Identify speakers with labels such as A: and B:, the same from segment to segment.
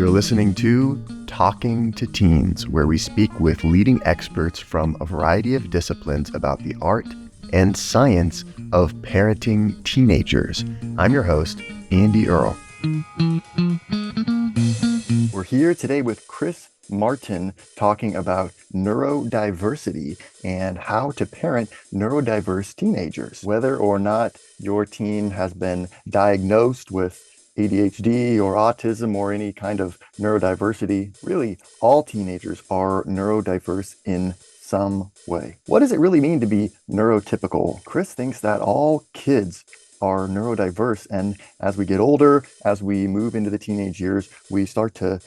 A: You're listening to Talking to Teens, where we speak with leading experts from a variety of disciplines about the art and science of parenting teenagers. I'm your host, Andy Earle. We're here today with Chris Martin talking about neurodiversity and how to parent neurodiverse teenagers. Whether or not your teen has been diagnosed with ADHD or autism or any kind of neurodiversity, really all teenagers are neurodiverse in some way. What does it really mean to be neurotypical? Chris thinks that all kids are neurodiverse, and as we get older, as we move into the teenage years, we start to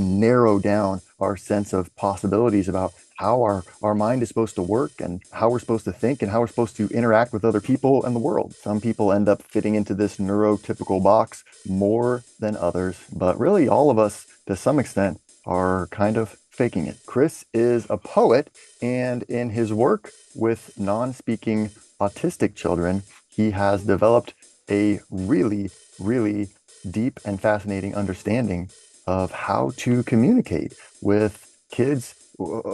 A: narrow down our sense of possibilities about how our mind is supposed to work and how we're supposed to think and how we're supposed to interact with other people and the world. Some people end up fitting into this neurotypical box more than others, but really all of us, to some extent, are kind of faking it. Chris is a poet, and in his work with non-speaking autistic children, he has developed a really, really deep and fascinating understanding of how to communicate with kids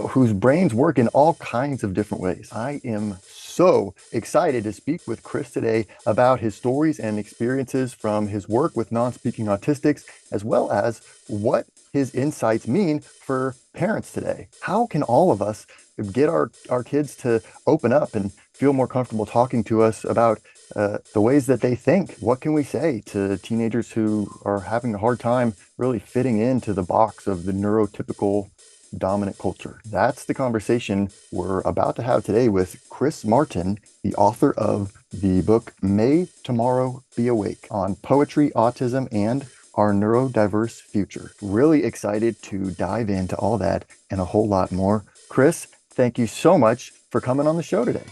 A: whose brains work in all kinds of different ways. I am so excited to speak with Chris today about his stories and experiences from his work with non-speaking autistics, as well as what his insights mean for parents today. How can all of us get our kids to open up and feel more comfortable talking to us about the ways that they think? What can we say to teenagers who are having a hard time really fitting into the box of the neurotypical dominant culture? That's the conversation we're about to have today with Chris Martin, the author of the book May Tomorrow Be Awake on poetry, autism, and our neurodiverse future. Really excited to dive into all that and a whole lot more. Chris, thank you so much for coming on the show today.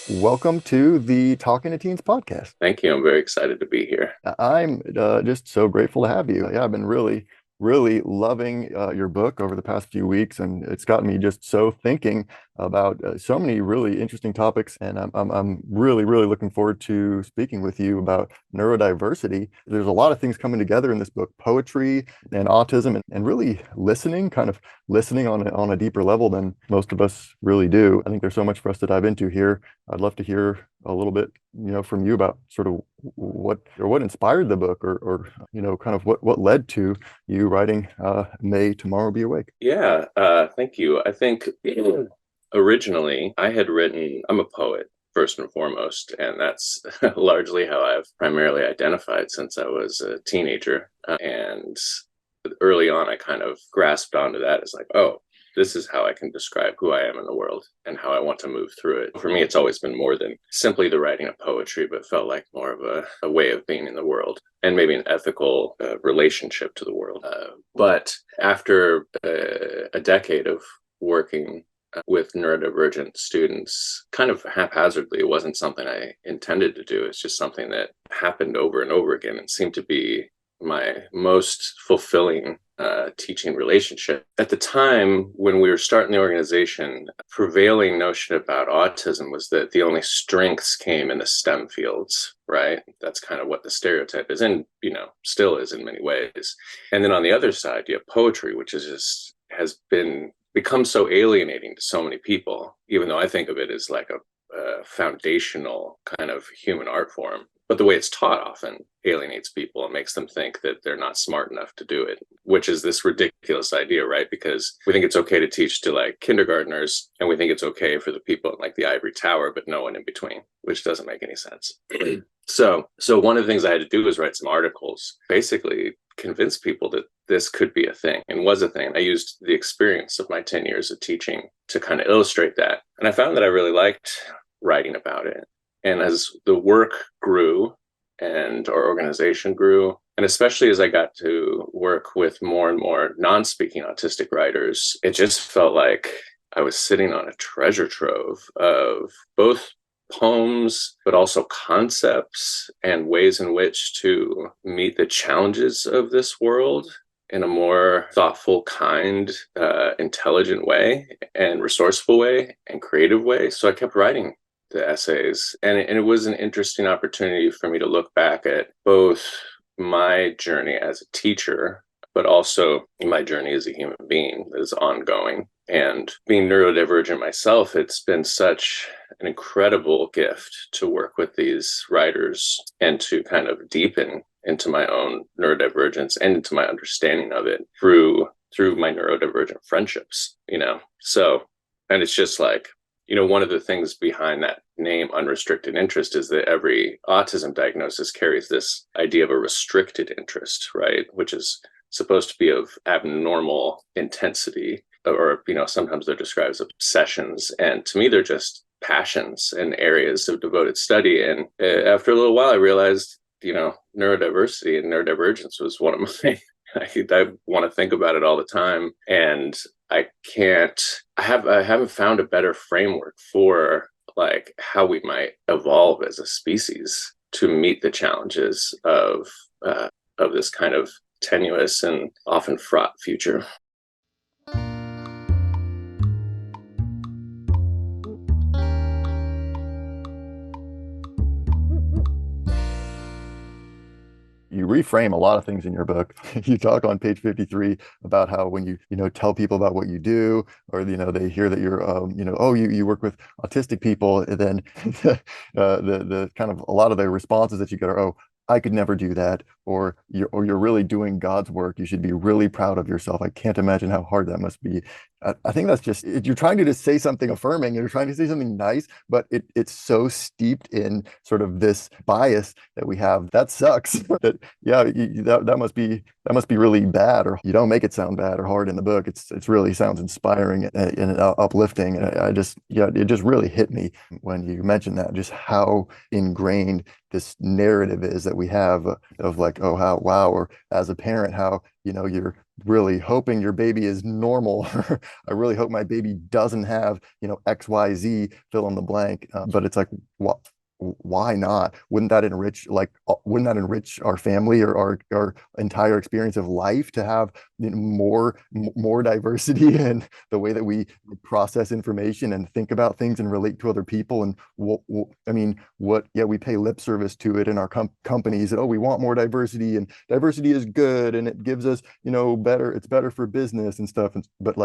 A: Welcome to the Talking to Teens podcast.
B: Thank you. I'm very excited to be here.
A: I'm just so grateful to have you. Yeah, I've been really loving your book over the past few weeks, and it's gotten me just so thinking about so many really interesting topics, and I'm really liooking forward to speaking with you about neurodiversity. There's a lot of things coming together in this book: poetry and autism, and really listening on a deeper level than most of us really do. I think there's so much for us to dive into here. I'd love to hear a little bit, from you about sort of what inspired the book, or kind of what led to you writing May Tomorrow Be Awake.
B: Yeah, thank you. I think originally I had written, I'm a poet first and foremost, and that's largely how I've primarily identified since I was a teenager. And early on, I kind of grasped onto that as like, oh, this is how I can describe who I am in the world and how I want to move through it. For me, it's always been more than simply the writing of poetry, but felt like more of a way of being in the world and maybe an ethical relationship to the world. But after a decade of working with neurodivergent students, kind of haphazardly, it wasn't something I intended to do. It's just something that happened over and over again and seemed to be my most fulfilling teaching relationship. At the time when we were starting the organization, prevailing notion about autism was that the only strengths came in the STEM fields, right? That's kind of what the stereotype is, and still is in many ways. And then on the other side, you have poetry, which has become so alienating to so many people, even though I think of it as like a foundational kind of human art form. But the way it's taught often alienates people and makes them think that they're not smart enough to do it, which is this ridiculous idea, right? Because we think it's okay to teach to like kindergartners, and we think it's okay for the people in like the ivory tower, but no one in between, which doesn't make any sense. So one of the things I had to do was write some articles, basically convince people that this could be a thing and was a thing. I used the experience of my 10 years of teaching to kind of illustrate that. And I found that I really liked writing about it. And as the work grew and our organization grew, and especially as I got to work with more and more non-speaking autistic writers, it just felt like I was sitting on a treasure trove of both poems, but also concepts and ways in which to meet the challenges of this world in a more thoughtful, kind, intelligent way and resourceful way and creative way. So I kept writing the essays, and it was an interesting opportunity for me to look back at both my journey as a teacher, but also my journey as a human being is ongoing. And being neurodivergent myself, it's been such an incredible gift to work with these writers and to kind of deepen into my own neurodivergence and into my understanding of it through my neurodivergent friendships, So, and it's just like, one of the things behind that name, unrestricted interest, is that every autism diagnosis carries this idea of a restricted interest, right? Which is supposed to be of abnormal intensity, or, sometimes they're described as obsessions. And to me, they're just passions and areas of devoted study. And after a little while, I realized, neurodiversity and neurodivergence was one of my, I want to think about it all the time. And I haven't found a better framework for like how we might evolve as a species to meet the challenges of this kind of tenuous and often fraught future.
A: You reframe a lot of things in your book. You talk on page 53 about how when you tell people about what you do, or they hear that you're oh, you work with autistic people, and then the kind of a lot of the responses that you get are, oh, I could never do that, or you're really doing God's work. You should be really proud of yourself. I can't imagine how hard that must be. I think that's just, you're trying to just say something affirming, you're trying to say something nice, but it's so steeped in sort of this bias that we have. That sucks. That, yeah, that must be really bad, or you don't make it sound bad or hard in the book. It's really sounds inspiring and uplifting. And it just really hit me when you mentioned that, just how ingrained this narrative is that we have of like, oh, how, wow, or as a parent, how, you're really hoping your baby is normal. I really hope my baby doesn't have, XYZ, fill in the blank. But it's like, what? Why not? Wouldn't that enrich our family or our entire experience of life to have more diversity in the way that we process information and think about things and relate to other people? And we pay lip service to it in our companies that, oh, we want more diversity, and diversity is good and it gives us it's better for business and stuff, but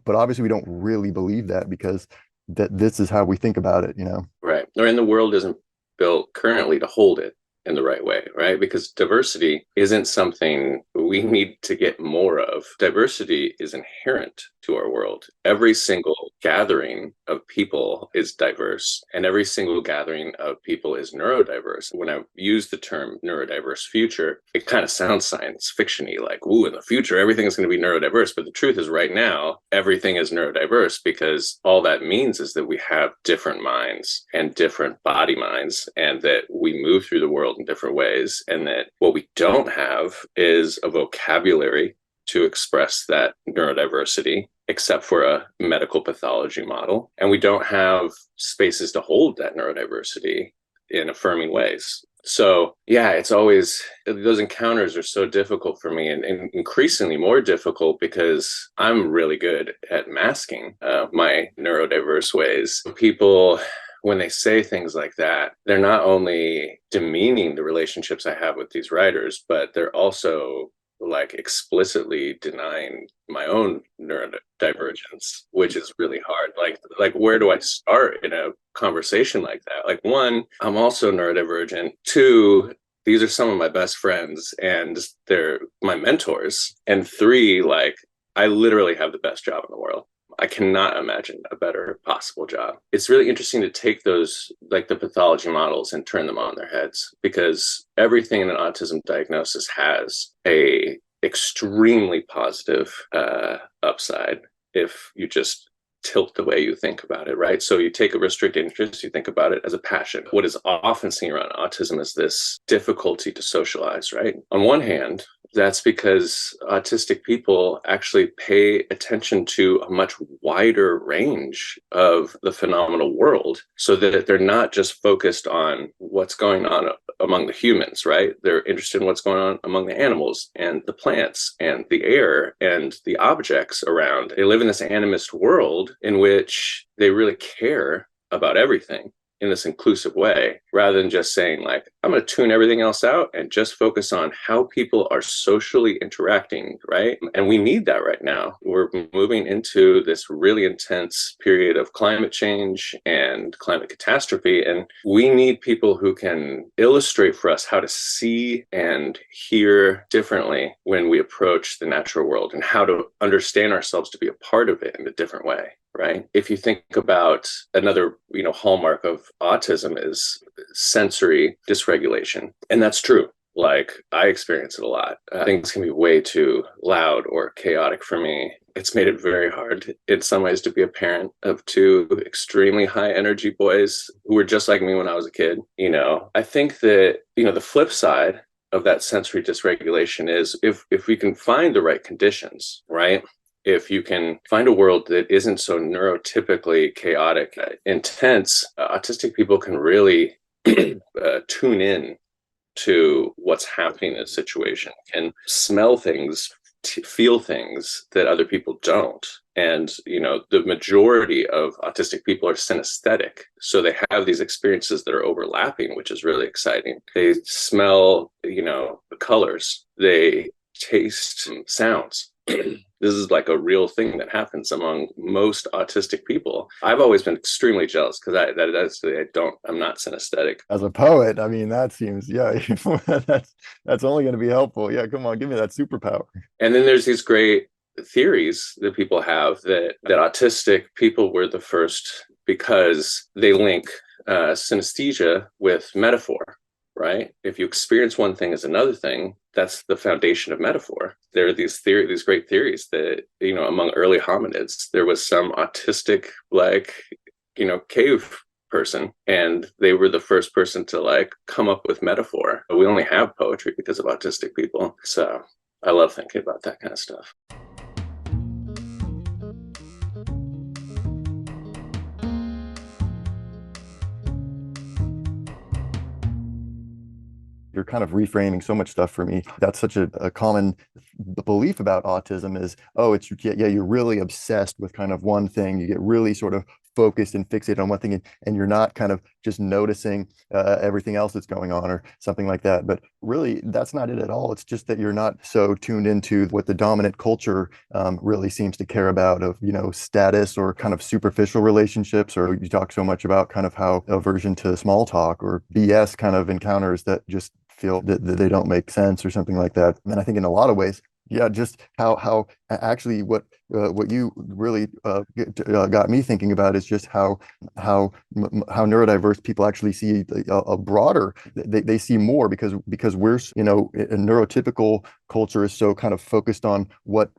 A: obviously we don't really believe that, because that this is how we think about it.
B: Right. And the world isn't built currently to hold it in the right way, right? Because diversity isn't something we need to get more of. Diversity is inherent to our world. Every single gathering of people is diverse, and every single gathering of people is neurodiverse. When I use the term neurodiverse future, it kind of sounds science fiction-y, like, ooh, in the future, everything is going to be neurodiverse. But the truth is, right now, everything is neurodiverse, because all that means is that we have different minds and different body minds, and that we move through the world in different ways. And that what we don't have is a vocabulary to express that neurodiversity, except for a medical pathology model. And we don't have spaces to hold that neurodiversity in affirming ways. So yeah, it's always, those encounters are so difficult for me, and increasingly more difficult because I'm really good at masking my neurodiverse ways. People, when they say things like that, they're not only demeaning the relationships I have with these writers, but they're also like explicitly denying my own neurodivergence, which is really hard. Like where do I start in a conversation like that? Like, one, I'm also neurodivergent. Two, these are some of my best friends and they're my mentors. And three, like, I literally have the best job in the world. I cannot imagine a better possible job. It's really interesting to take those, like the pathology models, and turn them on their heads, because everything in an autism diagnosis has a extremely positive upside if you just tilt the way you think about it, right? So you take a restricted interest, you think about it as a passion. What is often seen around autism is this difficulty to socialize, right? On one hand, that's because autistic people actually pay attention to a much wider range of the phenomenal world, so that they're not just focused on what's going on among the humans, right? They're interested in what's going on among the animals and the plants and the air and the objects around. They live in this animist world in which they really care about everything. in this inclusive way, rather than just saying like, I'm going to tune everything else out and just focus on how people are socially interacting, right? And we need that right now. We're moving into this really intense period of climate change and climate catastrophe, and we need people who can illustrate for us how to see and hear differently when we approach the natural world, and how to understand ourselves to be a part of it in a different way. Right. If you think about another, hallmark of autism is sensory dysregulation. And that's true. Like, I experience it a lot. Things can be way too loud or chaotic for me. It's made it very hard in some ways to be a parent of two extremely high energy boys who were just like me when I was a kid. I think that, the flip side of that sensory dysregulation is if we can find the right conditions, right? If you can find a world that isn't so neurotypically chaotic, intense, autistic people can really tune in to what's happening in a situation, can smell things, feel things that other people don't. And, the majority of autistic people are synesthetic. So they have these experiences that are overlapping, which is really exciting. They smell, the colors. They taste sounds. This is like a real thing that happens among most autistic people. I've always been extremely jealous because I'm not synesthetic.
A: As a poet, I mean, that seems, yeah, that's only going to be helpful. Yeah, come on, give me that superpower.
B: And then there's these great theories that people have that autistic people were the first because they link synesthesia with metaphor. Right? If you experience one thing as another thing, that's the foundation of metaphor. There are these great theories that, among early hominids, there was some autistic, cave person, and they were the first person to come up with metaphor. We only have poetry because of autistic people. So I love thinking about that kind of stuff.
A: You're kind of reframing so much stuff for me. That's such a common belief about autism is, oh, yeah, you're really obsessed with kind of one thing. You get really sort of focused and fixated on one thing, and you're not kind of just noticing everything else that's going on or something like that. But really, that's not it at all. It's just that you're not so tuned into what the dominant culture really seems to care about, of, status or kind of superficial relationships, or you talk so much about kind of how aversion to small talk or BS kind of encounters that just feel that they don't make sense or something like that. And I think in a lot of ways, yeah, just how actually what you really got me thinking about is just how neurodiverse people actually see a broader. They see more because we're a neurotypical culture is so kind of focused on what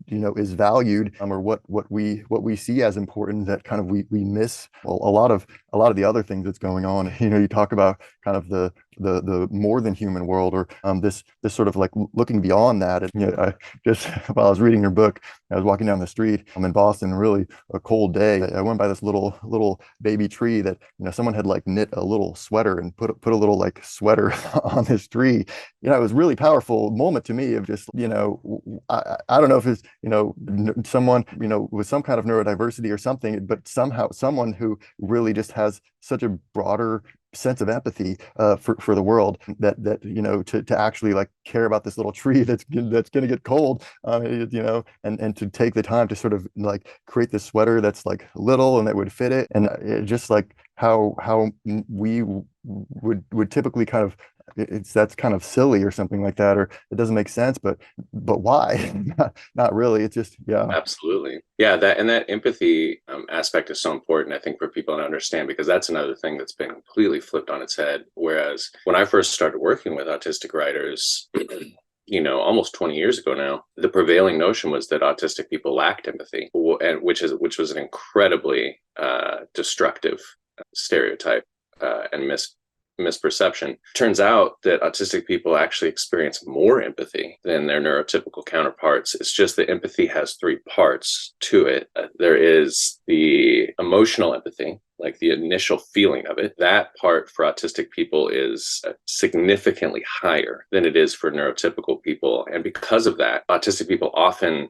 A: is valued, or what we see as important, that kind of we miss a lot of the other things that's going on. You talk about kind of the more than human world, or this sort of like looking beyond that. And I just while I was reading your book, I was walking down the street. I'm in Boston, really a cold day. I went by this little baby tree that someone had knit a little sweater and put a little sweater on this tree. It was a really powerful moment to me of just I don't know if it's someone with some kind of neurodiversity or something, but somehow someone who really just has such a broader sense of empathy for the world, that to actually care about this little tree that's going to get cold, and to take the time to sort of create this sweater that's little and that would fit it, and just how we would typically kind of, that's kind of silly or something like that, or it doesn't make sense, but why? Not really. It's just, yeah.
B: Absolutely. Yeah, that empathy aspect is so important, I think, for people to understand, because that's another thing that's been completely flipped on its head. Whereas when I first started working with autistic writers, almost 20 years ago now, the prevailing notion was that autistic people lacked empathy, and which was an incredibly destructive stereotype and misperception. Turns out that autistic people actually experience more empathy than their neurotypical counterparts. It's just that empathy has three parts to it. There is the emotional empathy, like the initial feeling of it. That part for autistic people is significantly higher than it is for neurotypical people. And because of that, autistic people often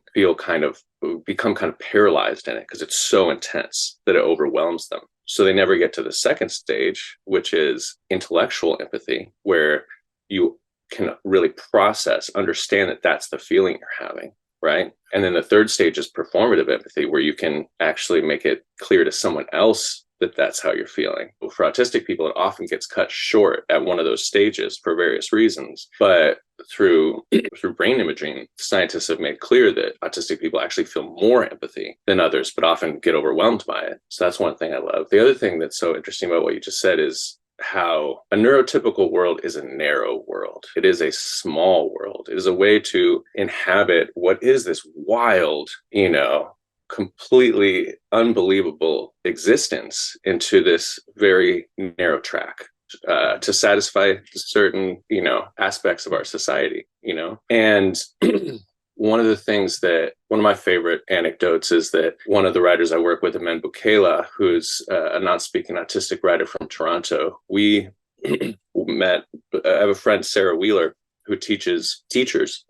B: become kind of paralyzed in it, because it's so intense that it overwhelms them. So they never get to the second stage, which is intellectual empathy, where you can really process, understand that that's the feeling you're having, right? And then the third stage is performative empathy, where you can actually make it clear to someone else that that's how you're feeling. For autistic people, it often gets cut short at one of those stages for various reasons. But through brain imaging, scientists have made clear that autistic people actually feel more empathy than others, but often get overwhelmed by it. So that's one thing I love. The other thing that's so interesting about what you just said is how a neurotypical world is a narrow world. It is a small world. It is a way to inhabit what is this wild, completely unbelievable existence into this very narrow track to satisfy certain, aspects of our society, and one of my favorite anecdotes is that one of the writers I work with, Amen Bukela, who's a non-speaking autistic writer from Toronto, we met. I have a friend, Sarah Wheeler, who teaches teachers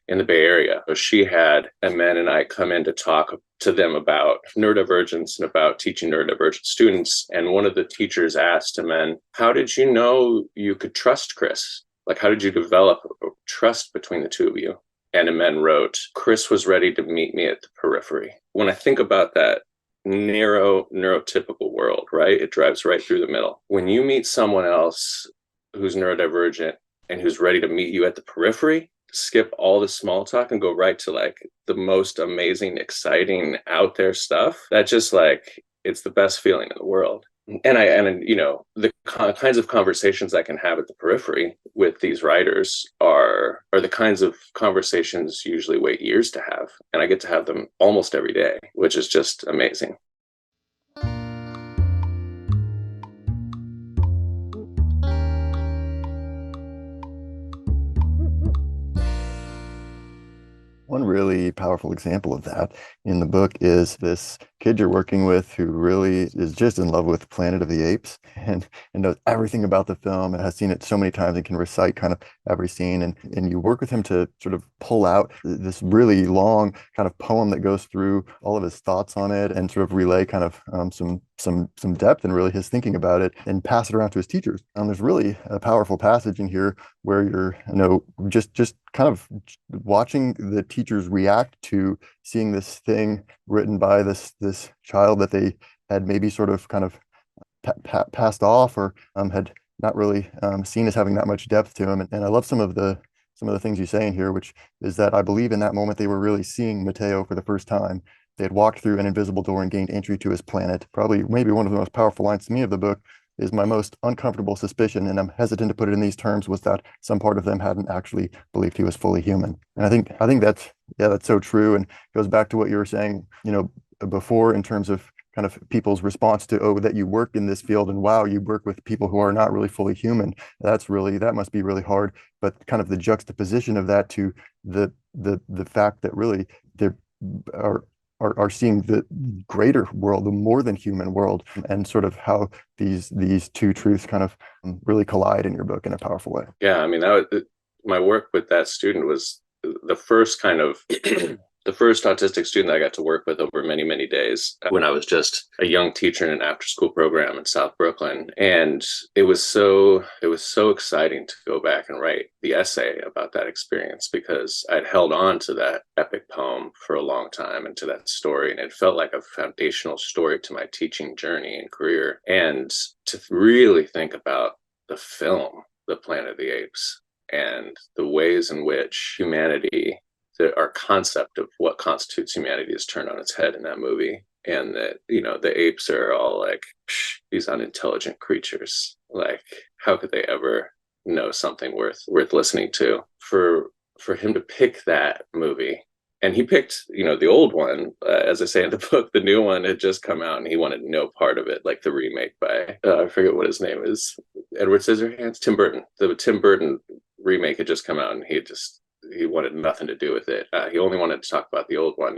B: in the Bay Area. So she had Amen and I come in to talk to them about neurodivergence and about teaching neurodivergent students. And one of the teachers asked Amen, how did you know you could trust Chris? Like, how did you develop trust between the two of you? And Amen wrote, Chris was ready to meet me at the periphery. When I think about that neurotypical world, right? It drives right through the middle. When you meet someone else who's neurodivergent and who's ready to meet you at the periphery, skip all the small talk and go right to like the most amazing, exciting, out there stuff. That just like, it's the best feeling in the world. And the kinds of conversations I can have at the periphery with these writers are the kinds of conversations usually wait years to have. And I get to have them almost every day, which is just amazing.
A: One really powerful example of that in the book is this kid you're working with who really is just in love with Planet of the Apes and knows everything about the film and has seen it so many times and can recite kind of every scene. And you work with him to sort of pull out this really long kind of poem that goes through all of his thoughts on it and sort of relay kind of some depth and really his thinking about it and pass it around to his teachers. There's really a powerful passage in here where you're, just kind of watching the teachers react to seeing this thing written by this child that they had maybe sort of kind of passed off or had not really seen as having that much depth to him. And I love some of the things you say in here, which is that I believe in that moment they were really seeing Mateo for the first time. They had walked through an invisible door and gained entry to his planet. Probably maybe one of the most powerful lines to me of the book is my most uncomfortable suspicion, and I'm hesitant to put it in these terms, was that some part of them hadn't actually believed he was fully human. And I think that's so true, and goes back to what you were saying, before in terms of kind of people's response to, oh, that you work in this field and wow, you work with people who are not really fully human. That must be really hard. But kind of the juxtaposition of that to the fact that really there are seeing the greater world, the more than human world, and sort of how these two truths kind of really collide in your book in a powerful way.
B: Yeah, I mean, my work with that student was the first kind of the first autistic student I got to work with over many, many days when I was just a young teacher in an after-school program in South Brooklyn. And it was so exciting to go back and write the essay about that experience, because I'd held on to that epic poem for a long time and to that story. And it felt like a foundational story to my teaching journey and career. And to really think about the film, The Planet of the Apes, and the ways in which humanity, our concept of what constitutes humanity, is turned on its head in that movie. And that, the apes are all like, these unintelligent creatures. Like, how could they ever know something worth listening to? For him to pick that movie, and he picked, the old one, as I say in the book, the new one had just come out and he wanted no part of it, like the remake by, I forget what his name is, Edward Scissorhands, Tim Burton. The Tim Burton remake had just come out and he wanted nothing to do with it. He only wanted to talk about the old one,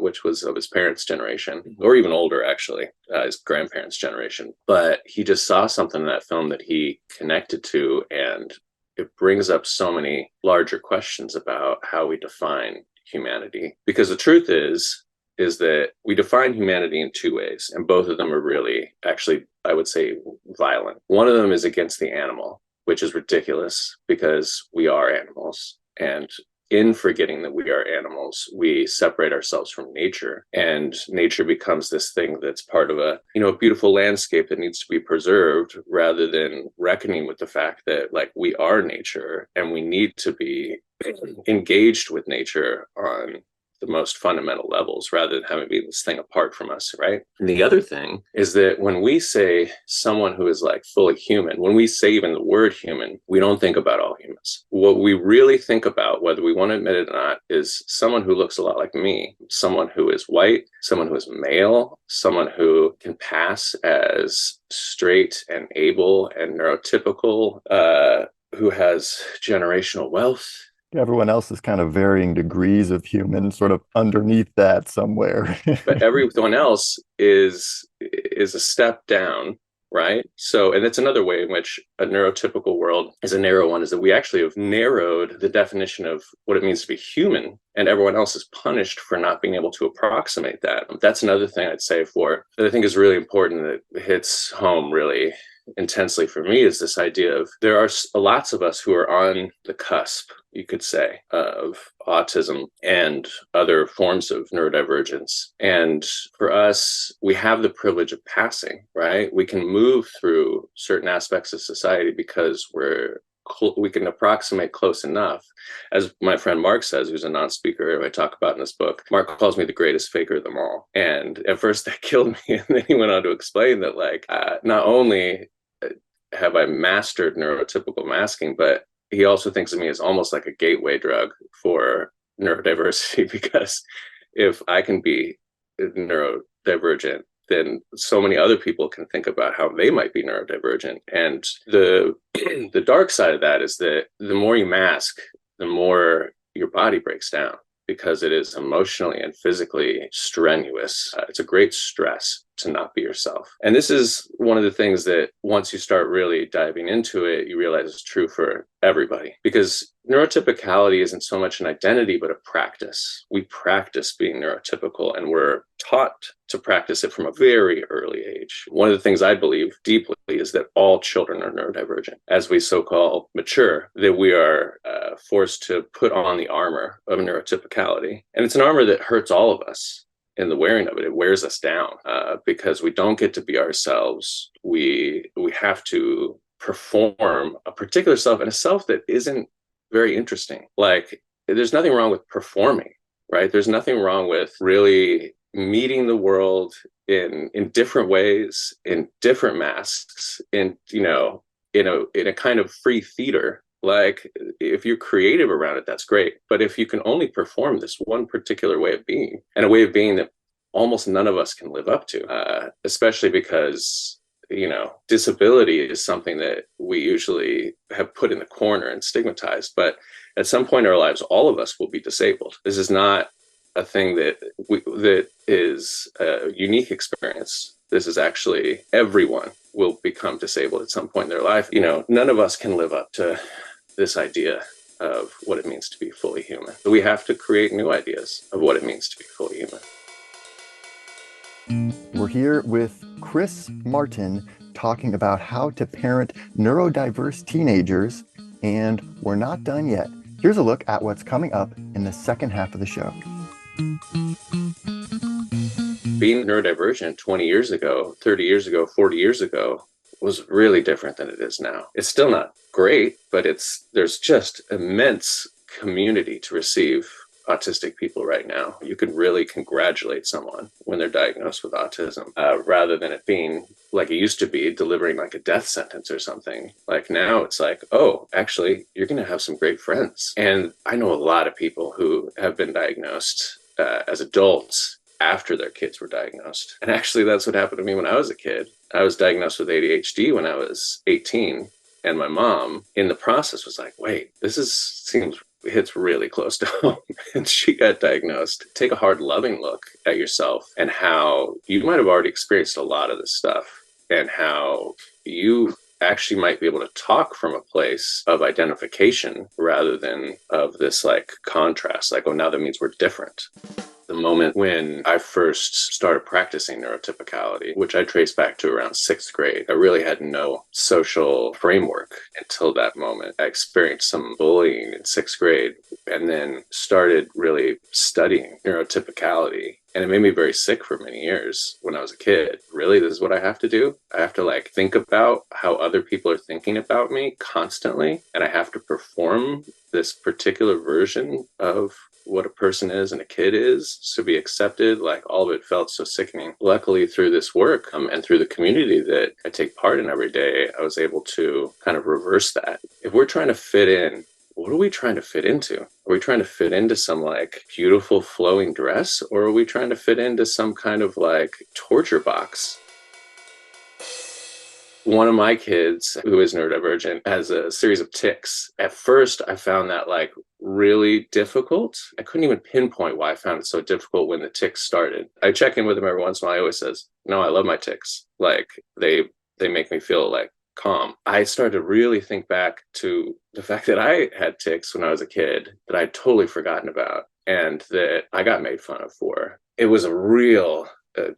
B: which was of his parents' generation, or even older, actually, his grandparents' generation. But he just saw something in that film that he connected to, and it brings up so many larger questions about how we define humanity. Because the truth is, is that we define humanity in two ways, and both of them are really, actually, I would say, violent. One of them is against the animal, which is ridiculous because we are animals. And in forgetting that we are animals, we separate ourselves from nature, and nature becomes this thing that's part of a beautiful landscape that needs to be preserved, rather than reckoning with the fact that like we are nature and we need to be engaged with nature on the most fundamental levels, rather than having be this thing apart from us, right? And the other thing is that when we say someone who is like fully human, when we say even the word human, we don't think about all humans. What we really think about, whether we want to admit it or not, is someone who looks a lot like me, someone who is white, someone who is male, someone who can pass as straight and able and neurotypical, who has generational wealth.
A: Everyone else is kind of varying degrees of human, sort of underneath that somewhere.
B: But everyone else is a step down, right? So, and that's another way in which a neurotypical world is a narrow one, is that we actually have narrowed the definition of what it means to be human, and everyone else is punished for not being able to approximate that. That's another thing I'd say that I think is really important, that hits home really intensely for me, is this idea of there are lots of us who are on the cusp, you could say, of autism and other forms of neurodivergence. And for us, we have the privilege of passing, right? We can move through certain aspects of society because we can approximate close enough. As my friend Mark says, who's a non-speaker I talk about in this book, Mark calls me the greatest faker of them all. And at first that killed me. And then he went on to explain that not only have I mastered neurotypical masking, but he also thinks of me as almost like a gateway drug for neurodiversity, because if I can be neurodivergent, then so many other people can think about how they might be neurodivergent. And the dark side of that is that the more you mask, the more your body breaks down, because it is emotionally and physically strenuous. It's a great stress to not be yourself. And this is one of the things that once you start really diving into it, you realize is true for everybody, because neurotypicality isn't so much an identity, but a practice. We practice being neurotypical, and we're taught to practice it from a very early age. One of the things I believe deeply is that all children are neurodivergent. As we so-called mature, that we are forced to put on the armor of neurotypicality. And it's an armor that hurts all of us. In the wearing of it, it wears us down, because we don't get to be ourselves. We have to perform a particular self, and a self that isn't very interesting. Like, there's nothing wrong with performing, right? There's nothing wrong with really meeting the world in different ways, in different masks, in a kind of free theater. Like, if you're creative around it, that's great. But if you can only perform this one particular way of being, and a way of being that almost none of us can live up to, especially because, disability is something that we usually have put in the corner and stigmatized. But at some point in our lives, all of us will be disabled. This is not a thing that is a unique experience. This is actually, everyone will become disabled at some point in their life. None of us can live up to this idea of what it means to be fully human. So we have to create new ideas of what it means to be fully human.
A: We're here with Chris Martin talking about how to parent neurodiverse teenagers, and we're not done yet. Here's a look at what's coming up in the second half of the show.
B: Being neurodivergent 20 years ago, 30 years ago, 40 years ago was really different than it is now. It's still not great, but there's just immense community to receive autistic people right now. You can really congratulate someone when they're diagnosed with autism, rather than it being like it used to be, delivering like a death sentence or something. Like now it's like, oh, actually, you're going to have some great friends. And I know a lot of people who have been diagnosed as adults after their kids were diagnosed. And actually, that's what happened to me when I was a kid. I was diagnosed with ADHD when I was 18. And my mom, in the process, was like, wait, hits really close to home. And she got diagnosed. Take a hard, loving look at yourself and how you might have already experienced a lot of this stuff, and how you actually might be able to talk from a place of identification rather than of this like contrast, like, oh, now that means we're different. the moment when I first started practicing neurotypicality, which I trace back to around 6th grade. I really had no social framework until that moment. I experienced some bullying in 6th grade and then started really studying neurotypicality. And it made me very sick for many years when I was a kid. Really, this is what I have to do? I have to think about how other people are thinking about me constantly. And I have to perform this particular version of what a person is and a kid is to be accepted. All of it felt so sickening. Luckily, through this work and through the community that I take part in every day, I was able to kind of reverse that. If we're trying to fit in, what are we trying to fit into? Are we trying to fit into some beautiful flowing dress, or are we trying to fit into some kind of torture box? One of my kids, who is neurodivergent, has a series of tics. At first, I found that really difficult. I couldn't even pinpoint why I found it so difficult when the tics started. I check in with him every once in a while. He always says, "No, I love my tics. They make me feel calm." I started to really think back to the fact that I had tics when I was a kid that I'd totally forgotten about and that I got made fun of for. It was a real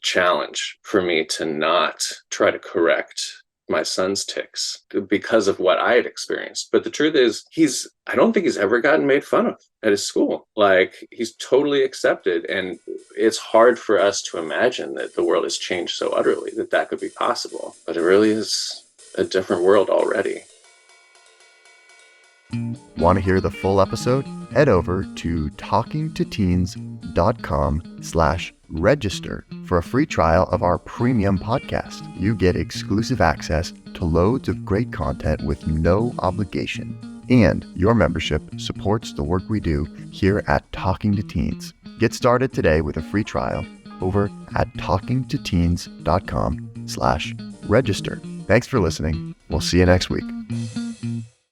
B: challenge for me to not try to correct my son's tics because of what I had experienced. But the truth is, I don't think he's ever gotten made fun of at his school. He's totally accepted. And it's hard for us to imagine that the world has changed so utterly that could be possible. But it really is a different world already.
A: Want to hear the full episode? Head over to talkingtoteens.com/register for a free trial of our premium podcast. You get exclusive access to loads of great content with no obligation. And your membership supports the work we do here at Talking to Teens. Get started today with a free trial over at talkingtoteens.com/register. Thanks for listening. We'll see you next week.